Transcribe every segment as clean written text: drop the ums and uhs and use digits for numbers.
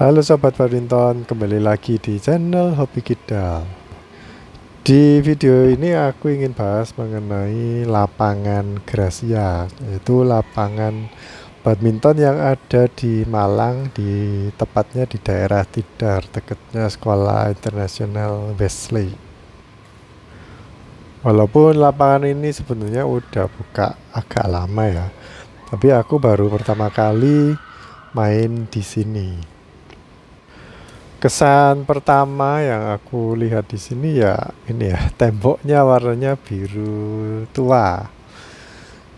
Halo Sobat Badminton, kembali lagi di channel Hobi Kidal. Di video ini aku ingin bahas mengenai lapangan Gracia, yaitu lapangan badminton yang ada di Malang, tepatnya di daerah Tidar, dekatnya Sekolah Internasional Wesley. Walaupun lapangan ini sebenarnya udah buka agak lama ya, tapi aku baru pertama kali main di sini. Kesan pertama yang aku lihat di sini ya ini ya, temboknya warnanya biru tua.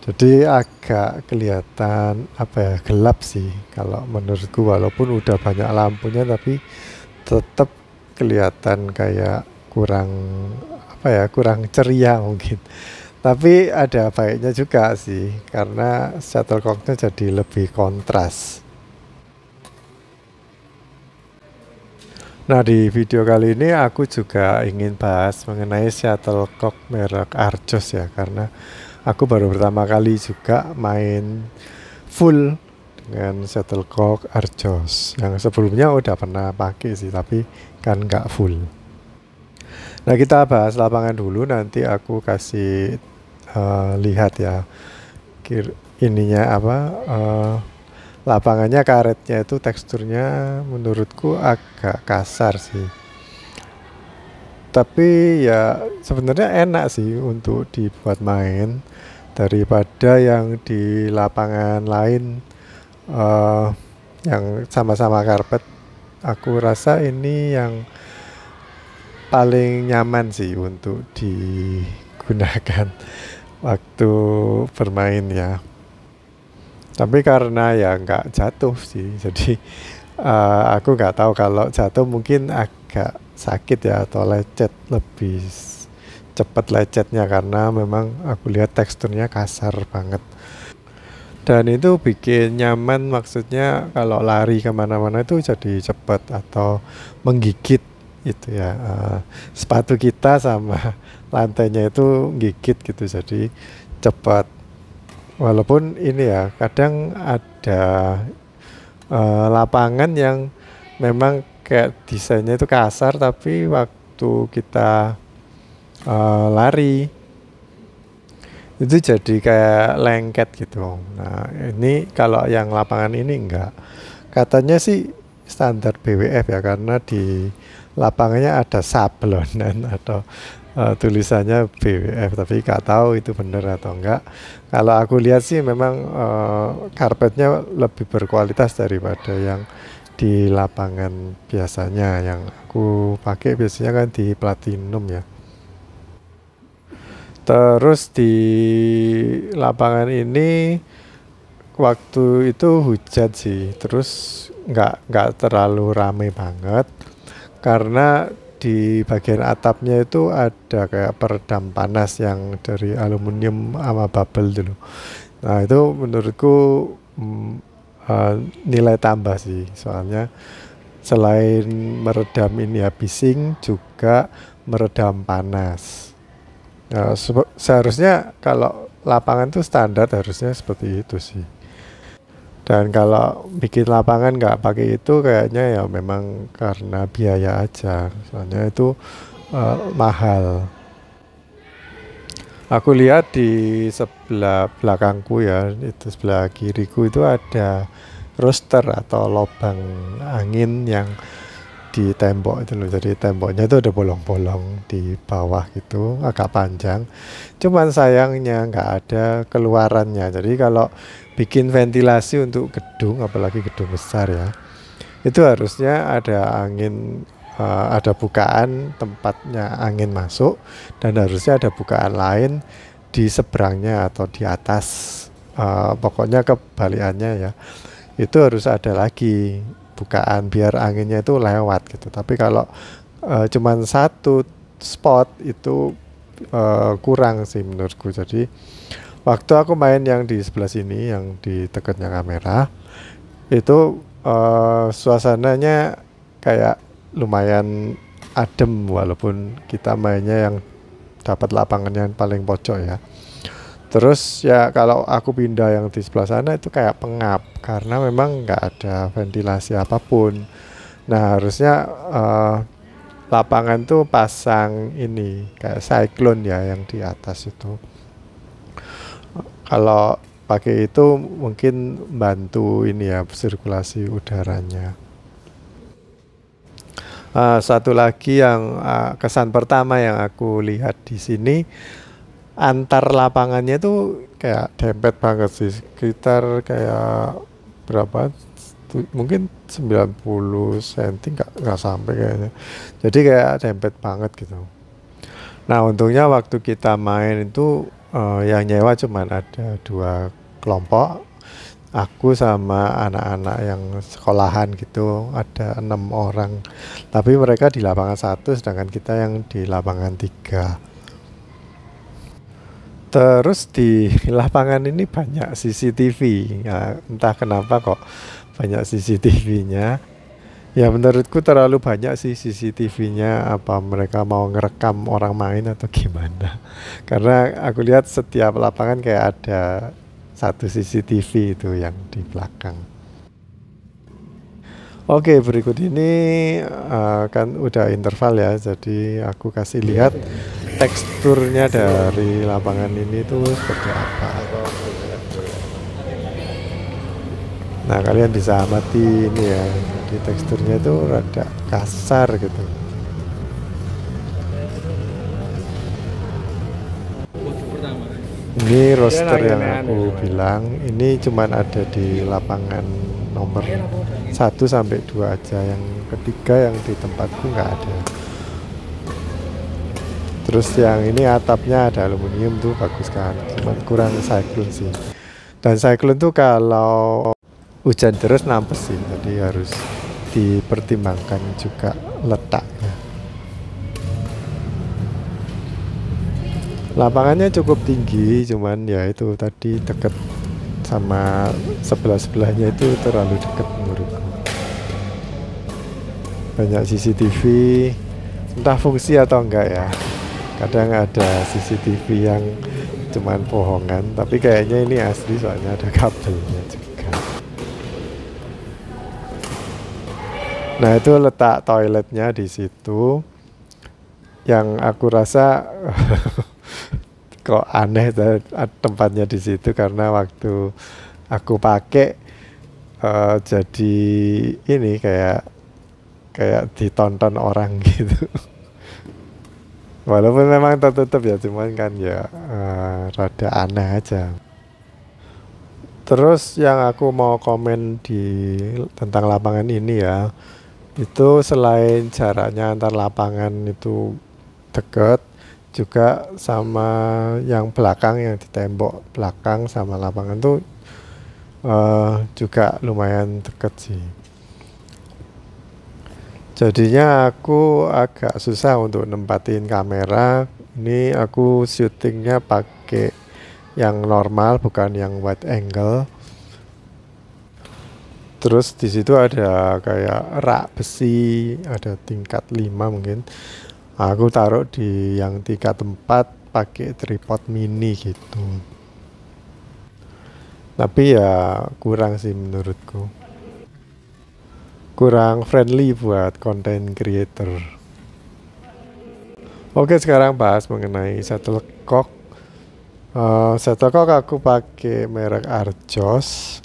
Jadi agak kelihatan apa ya, gelap sih kalau menurutku, walaupun udah banyak lampunya tapi tetap kelihatan kayak kurang apa ya, kurang ceria mungkin. Tapi ada baiknya juga sih karena shuttlecocknya jadi lebih kontras. Nah, di video kali ini aku juga ingin bahas mengenai shuttlecock merek Arjos ya, karena aku baru pertama kali juga main full dengan shuttlecock Arjos. Yang sebelumnya udah pernah pakai sih, tapi kan nggak full. Nah, kita bahas lapangan dulu, nanti aku kasih lihat ya ininya apa, lapangannya, karetnya itu teksturnya menurutku agak kasar sih. Tapi ya sebenarnya enak sih untuk dibuat main daripada yang di lapangan lain yang sama-sama karpet. Aku rasa ini yang paling nyaman sih untuk digunakan waktu bermain ya. Tapi karena ya nggak jatuh sih, jadi aku nggak tahu kalau jatuh mungkin agak sakit ya, atau lecet, lebih cepat lecetnya karena memang aku lihat teksturnya kasar banget. Dan itu bikin nyaman, maksudnya kalau lari kemana-mana itu jadi cepat atau menggigit itu ya. Sepatu kita sama lantainya itu gigit gitu, jadi cepat. Walaupun ini ya kadang ada lapangan yang memang kayak desainnya itu kasar, tapi waktu kita lari itu jadi kayak lengket gitu. Nah, ini kalau yang lapangan ini enggak. Katanya sih standar BWF ya, karena di lapangannya ada sablonan atau tulisannya BWF, tapi nggak tahu itu benar atau enggak. Kalau aku lihat sih memang karpetnya lebih berkualitas daripada yang di lapangan biasanya. Yang aku pakai biasanya kan di Platinum ya. Terus di lapangan ini waktu itu hujan sih, terus nggak terlalu ramai banget karena di bagian atapnya itu ada kayak peredam panas yang dari aluminium sama bubble dulu. Nah, itu menurutku nilai tambah sih, soalnya selain meredam ini ya bising, juga meredam panas. Nah, seharusnya kalau lapangan tuh standar harusnya seperti itu sih. Dan kalau bikin lapangan nggak pakai itu kayaknya ya memang karena biaya aja, soalnya itu mahal. Aku lihat di sebelah belakangku ya, itu sebelah kiriku itu ada roster atau lubang angin yang di tembok itu loh. Jadi temboknya itu ada bolong-bolong di bawah gitu, agak panjang. Cuman sayangnya nggak ada keluarannya. Jadi kalau bikin ventilasi untuk gedung, apalagi gedung besar ya, itu harusnya ada angin, ada bukaan tempatnya angin masuk, dan harusnya ada bukaan lain di seberangnya atau di atas, pokoknya kebalikannya ya. Itu harus ada lagi bukaan biar anginnya itu lewat gitu. Tapi kalau cuman satu spot itu kurang sih menurutku. Jadi waktu aku main yang di sebelah sini, yang di dekatnya kamera, itu suasananya kayak lumayan adem, walaupun kita mainnya yang dapat lapangan yang paling pojok ya. Terus ya kalau aku pindah yang di sebelah sana itu kayak pengap, karena memang nggak ada ventilasi apapun. Nah harusnya lapangan tuh pasang ini kayak cyclone ya yang di atas itu. Kalau pakai itu mungkin bantu ini ya sirkulasi udaranya. Satu lagi yang kesan pertama yang aku lihat di sini, antar lapangannya tuh kayak dempet banget sih, sekitar kayak berapa? Mungkin 90 cm nggak sampai kayaknya. Jadi kayak dempet banget gitu. Nah untungnya waktu kita main itu yang nyewa cuman ada 2 kelompok. Aku sama anak-anak yang sekolahan gitu ada 6 orang. Tapi mereka di lapangan 1, sedangkan kita yang di lapangan 3. Terus di lapangan ini banyak CCTV. Ya, entah kenapa kok banyak CCTV-nya. Ya menurutku terlalu banyak sih CCTV-nya. Apa mereka mau ngerekam orang main atau gimana? Karena aku lihat setiap lapangan kayak ada 1 CCTV itu yang di belakang. Oke, berikut ini kan udah interval ya, jadi aku kasih lihat teksturnya dari lapangan ini tuh seperti apa. Nah, kalian bisa amati ini ya, di teksturnya itu rada kasar gitu. Ini roster yang aku bilang, ini cuman ada di lapangan nomor 1 sampai 2 aja, yang ketiga yang di tempatku nggak ada. Terus yang ini atapnya ada aluminium tuh bagus kan, cuman kurang cyclone sih. Dan cyclone tuh kalau hujan terus nampes sih, jadi harus dipertimbangkan juga letaknya. Lapangannya cukup tinggi, cuman ya itu tadi deket sama sebelah-sebelahnya itu terlalu deket menurutku. Banyak CCTV, entah fungsi atau enggak ya. Kadang ada CCTV yang cuman bohongan, tapi kayaknya ini asli soalnya ada kabelnya juga. Nah itu letak toiletnya di situ. Yang aku rasa kok aneh tempatnya di situ, karena waktu aku pakai jadi ini kayak ditonton orang gitu. Walaupun memang tertutup ya, cuman kan ya rada aneh aja. Terus yang aku mau komen tentang lapangan ini ya, itu selain jaraknya antar lapangan itu deket, juga sama yang belakang, yang di tembok belakang sama lapangan tuh juga lumayan deket sih. Jadinya aku agak susah untuk nempatin kamera. Ini aku syutingnya pakai yang normal, bukan yang wide angle. Terus di situ ada kayak rak besi, ada tingkat 5 mungkin. Aku taruh di yang 3 tempat pakai tripod mini gitu. Tapi ya kurang sih menurutku. Kurang friendly buat content creator. Oke, sekarang bahas mengenai shuttlecock. Shuttlecock aku pakai merek Arjos.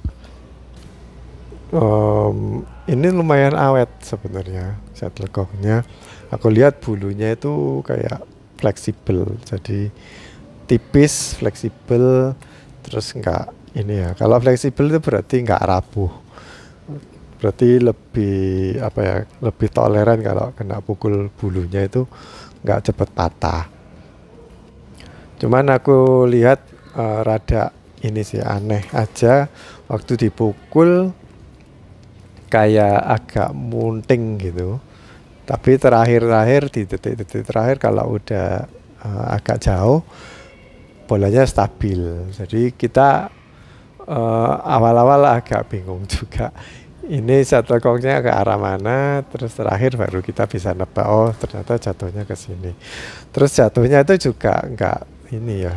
Ini lumayan awet sebenarnya shuttlecocknya. Aku lihat bulunya itu kayak fleksibel, jadi tipis, fleksibel, terus enggak ini ya. Kalau fleksibel itu berarti enggak rapuh. Berarti lebih apa ya? Lebih toleran kalau kena pukul bulunya itu enggak cepat patah. Cuman aku lihat rada ini sih aneh aja waktu dipukul kayak agak munting gitu. Tapi terakhir-terakhir di detik-detik terakhir kalau udah agak jauh, bolanya stabil. Jadi kita awal-awal agak bingung juga. Ini shuttlecocknya ke arah mana, terus terakhir baru kita bisa nebak, oh ternyata jatuhnya ke sini. Terus jatuhnya itu juga enggak ini ya.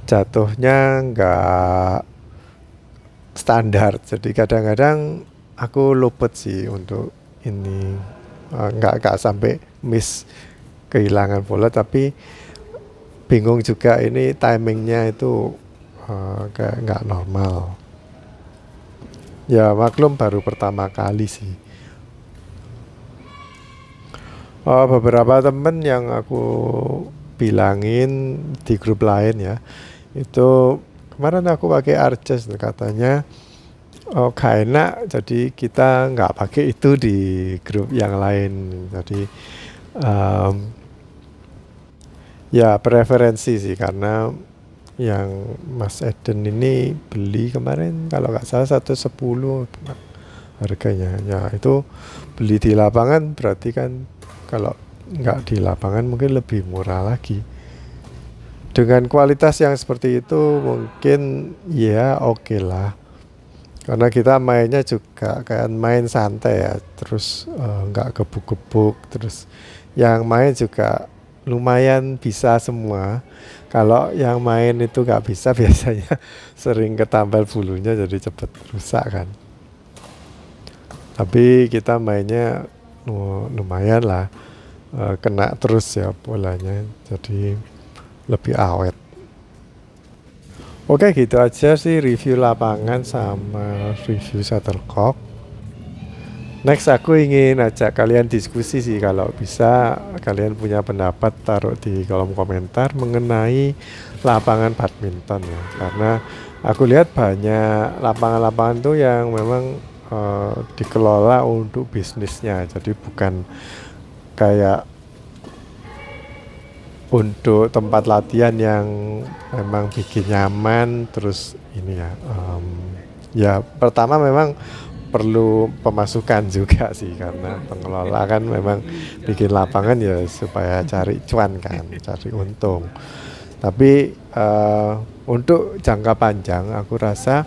Jatuhnya enggak standar. Jadi kadang-kadang aku luput sih untuk ini, nggak sampai miss kehilangan bola, tapi bingung juga ini timingnya itu kayak nggak normal. Ya maklum baru pertama kali sih. Beberapa temen yang aku bilangin di grup lain ya, itu kemarin aku pakai Arces katanya, gak enak, jadi kita nggak pakai itu di grup yang lain. Jadi ya preferensi sih, karena yang Mas Eden ini beli kemarin kalau nggak salah 110 harganya. Ya itu beli di lapangan berarti kan, kalau nggak di lapangan mungkin lebih murah lagi. Dengan kualitas yang seperti itu mungkin ya oke lah. Karena kita mainnya juga kayak main santai ya, terus nggak gebuk-gebuk, terus yang main juga lumayan bisa semua. Kalau yang main itu nggak bisa biasanya sering ketambal bulunya, jadi cepet rusak kan. Tapi kita mainnya lumayan lah, kena terus ya bolanya, jadi lebih awet. Oke, gitu aja sih review lapangan sama review shuttlecock. Next aku ingin ajak kalian diskusi sih, kalau bisa kalian punya pendapat taruh di kolom komentar mengenai lapangan badminton ya. Karena aku lihat banyak lapangan-lapangan tuh yang memang dikelola untuk bisnisnya, jadi bukan kayak untuk tempat latihan yang memang bikin nyaman. Terus ini ya, ya pertama memang perlu pemasukan juga sih, karena pengelola kan memang bikin lapangan ya supaya cari cuan kan, cari untung. Tapi untuk jangka panjang aku rasa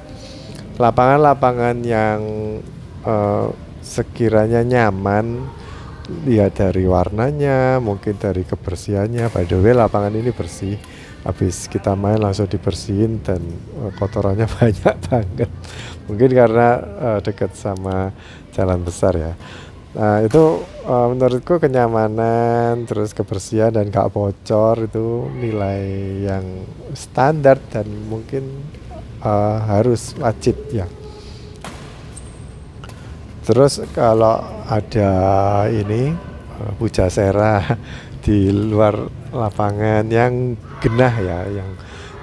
lapangan-lapangan yang sekiranya nyaman, lihat dari warnanya, mungkin dari kebersihannya. By the way, lapangan ini bersih, habis kita main langsung dibersihin dan kotorannya banyak banget. Mungkin karena dekat sama jalan besar ya. Nah itu menurutku kenyamanan, terus kebersihan dan gak bocor itu nilai yang standar dan mungkin harus wajib ya. Terus kalau ada ini pujasera di luar lapangan yang genah ya,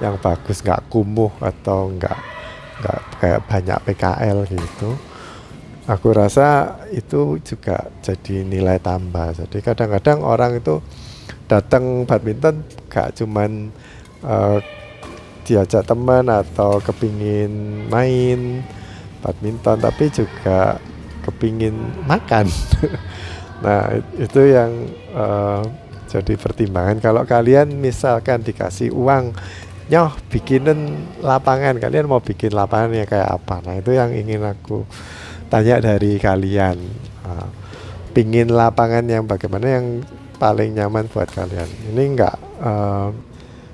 yang bagus, nggak kumuh atau nggak kayak banyak PKL gitu, aku rasa itu juga jadi nilai tambah. Jadi kadang-kadang orang itu datang badminton gak cuman diajak teman atau kepingin main badminton, tapi juga kepingin makan. Nah itu yang jadi pertimbangan. Kalau kalian misalkan dikasih uang, nyoh bikinin lapangan, kalian mau bikin lapangan yang kayak apa? Nah itu yang ingin aku tanya dari kalian. Pingin lapangan yang bagaimana, yang paling nyaman buat kalian. Ini enggak,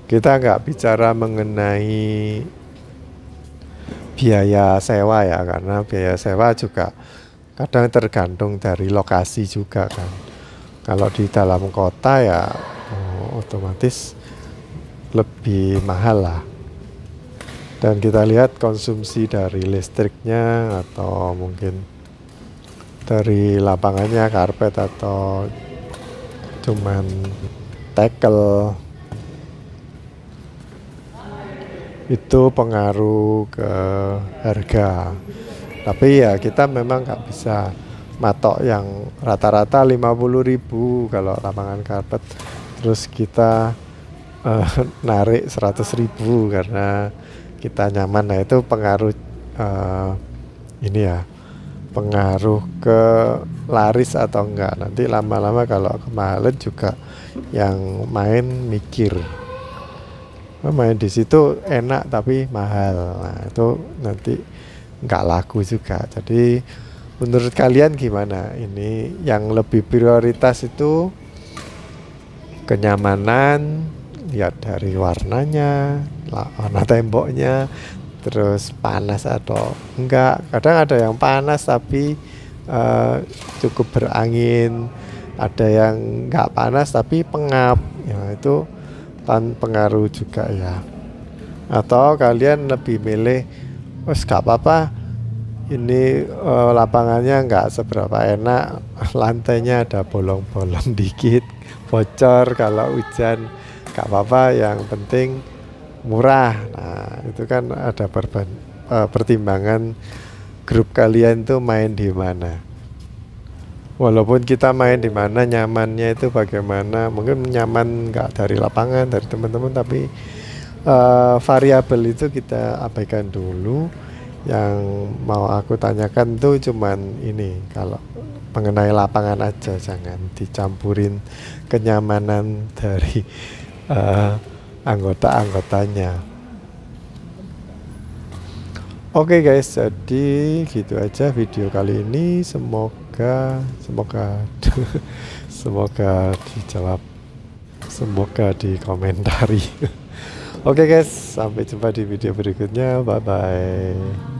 kita nggak bicara mengenai biaya sewa ya, karena biaya sewa juga kadang tergantung dari lokasi juga kan. Kalau di dalam kota ya otomatis lebih mahal lah. Dan kita lihat konsumsi dari listriknya, atau mungkin dari lapangannya, karpet atau cuman tackle, itu pengaruh ke harga. Tapi ya kita memang nggak bisa matok yang rata-rata 50.000 kalau lapangan karpet, terus kita narik 100.000 karena kita nyaman. Nah itu pengaruh ini ya, pengaruh ke laris atau enggak. Nanti lama-lama kalau kemahalan juga yang main mikir, main di situ enak tapi mahal. Nah itu nanti nggak laku juga. Jadi menurut kalian gimana? Ini yang lebih prioritas itu kenyamanan, lihat dari warnanya, warna temboknya, terus panas atau enggak. Kadang ada yang panas tapi cukup berangin, ada yang enggak panas tapi pengap, ya itu pengaruh juga ya. Atau kalian lebih milih wes gak apa-apa, ini lapangannya nggak seberapa enak, lantainya ada bolong-bolong dikit, bocor kalau hujan, nggak apa-apa, yang penting murah. Nah itu kan ada pertimbangan grup kalian tuh main di mana. Walaupun kita main di mana, nyamannya itu bagaimana, mungkin nyaman nggak dari lapangan, dari teman-teman, tapi variabel itu kita abaikan dulu. Yang mau aku tanyakan tuh cuman ini, kalau mengenai lapangan aja, jangan dicampurin kenyamanan dari anggota-anggotanya. Oke guys, jadi gitu aja video kali ini. Semoga semoga dijawab, semoga dikomentari. Oke guys, sampai jumpa di video berikutnya. Bye bye.